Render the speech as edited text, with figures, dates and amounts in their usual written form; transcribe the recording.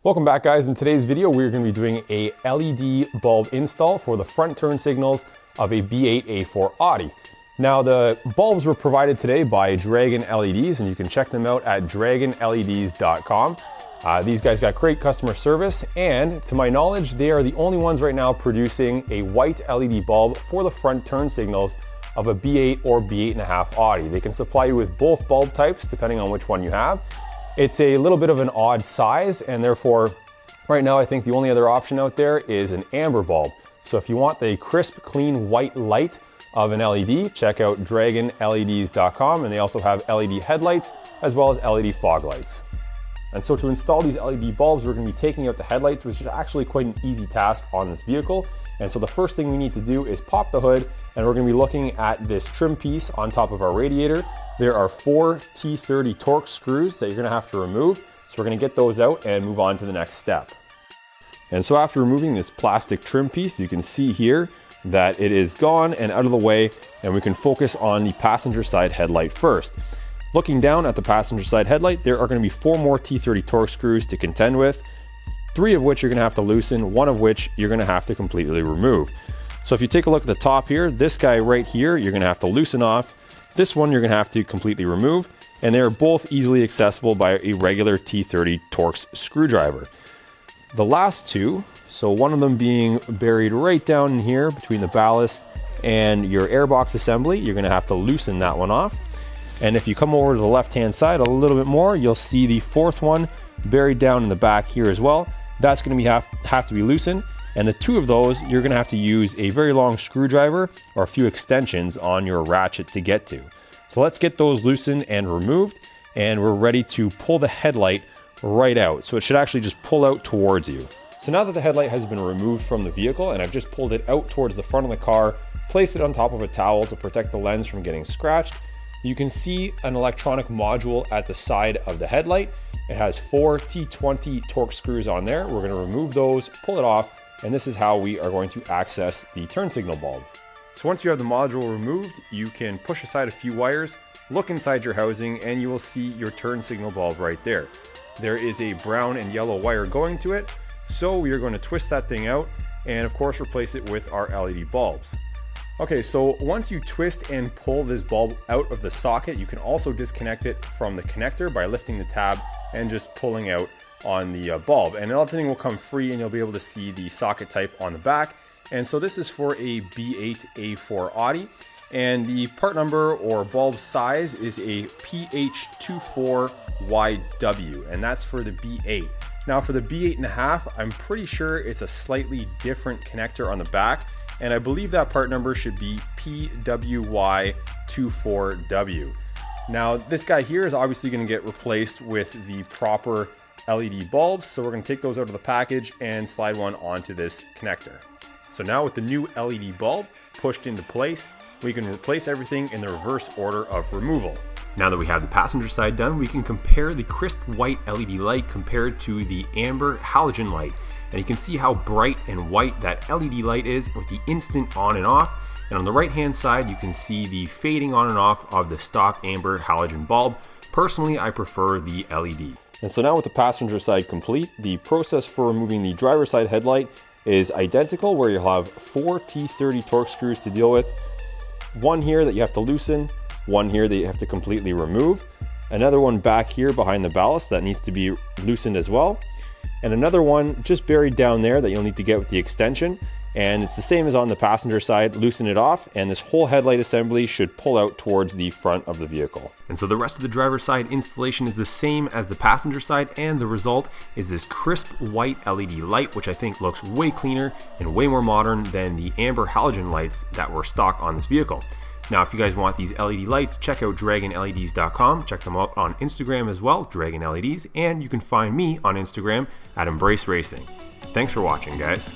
Welcome back, guys. In today's video, we're going to be doing a LED bulb install for the front turn signals of a B8 A4 Audi. Now, the bulbs were provided today by Dragon LEDs, and you can check them out at dragonleds.com. These guys got great customer service, and to my knowledge, they are the only ones right now producing a white LED bulb for the front turn signals of a B8 or B8 A4 Audi. They can supply you with both bulb types depending on which one you have. It's a little bit of an odd size, and therefore right now I think the only other option out there is an amber bulb. So if you want the crisp, clean white light of an LED, check out dragonleds.com, and they also have LED headlights as well as LED fog lights. And so to install these LED bulbs, we're going to be taking out the headlights, which is actually quite an easy task on this vehicle. And so the first thing we need to do is pop the hood, and we're going to be looking at this trim piece on top of our radiator. There are 4 T30 torx screws that you're going to have to remove. So we're going to get those out and move on to the next step. And so after removing this plastic trim piece, you can see here that it is gone and out of the way, and we can focus on the passenger side headlight first. Looking down at the passenger side headlight, there are going to be 4 more T30 torx screws to contend with, 3 of which you're going to have to loosen, 1 of which you're going to have to completely remove. So if you take a look at the top here, this guy right here, you're going to have to loosen off. This one you're going to have to completely remove, and they're both easily accessible by a regular T30 torx screwdriver. The last 2, so one of them being buried right down in here between the ballast and your airbox assembly, you're going to have to loosen that one off. And if you come over to the left-hand side a little bit more, you'll see the 4th one buried down in the back here as well. That's going to have to be loosened. And the 2 of those, you're going to have to use a very long screwdriver or a few extensions on your ratchet to get to. So let's get those loosened and removed, and we're ready to pull the headlight right out. So it should actually just pull out towards you. So now that the headlight has been removed from the vehicle, and I've just pulled it out towards the front of the car, placed it on top of a towel to protect the lens from getting scratched, you can see an electronic module at the side of the headlight. It has 4 T20 torx screws on there. We're going to remove those, pull it off, and this is how we are going to access the turn signal bulb. So once you have the module removed, you can push aside a few wires, look inside your housing, and you will see your turn signal bulb right there. There is a brown and yellow wire going to it, so we are going to twist that thing out and of course replace it with our LED bulbs. Okay, so once you twist and pull this bulb out of the socket, you can also disconnect it from the connector by lifting the tab and just pulling out on the bulb, and everything will come free, and you'll be able to see the socket type on the back. And so this is for a B8 A4 Audi, and the part number or bulb size is a PH24YW, and that's for the B8. Now for the B8 A4, I'm pretty sure it's a slightly different connector on the back, and I believe that part number should be PWY24W. Now this guy here is obviously going to get replaced with the proper LED bulbs, so we're going to take those out of the package and slide one onto this connector. So now with the new LED bulb pushed into place, we can replace everything in the reverse order of removal. Now that we have the passenger side done, we can compare the crisp white LED light compared to the amber halogen light. And you can see how bright and white that LED light is with the instant on and off. And on the right hand side, you can see the fading on and off of the stock amber halogen bulb. Personally, I prefer the LED. And so now with the passenger side complete, the process for removing the driver's side headlight is identical, where you'll have 4 T30 torx screws to deal with. 1 here that you have to loosen, 1 here that you have to completely remove, another one back here behind the ballast that needs to be loosened as well, and another one just buried down there that you'll need to get with the extension. And it's the same as on the passenger side, loosen it off, and this whole headlight assembly should pull out towards the front of the vehicle. And so the rest of the driver's side installation is the same as the passenger side, and the result is this crisp white LED light, which I think looks way cleaner and way more modern than the amber halogen lights that were stock on this vehicle. Now, if you guys want these LED lights, check out dragonleds.com. Check them out on Instagram as well, Dragon LEDs, and you can find me on Instagram at Embrace Racing. Thanks for watching, guys.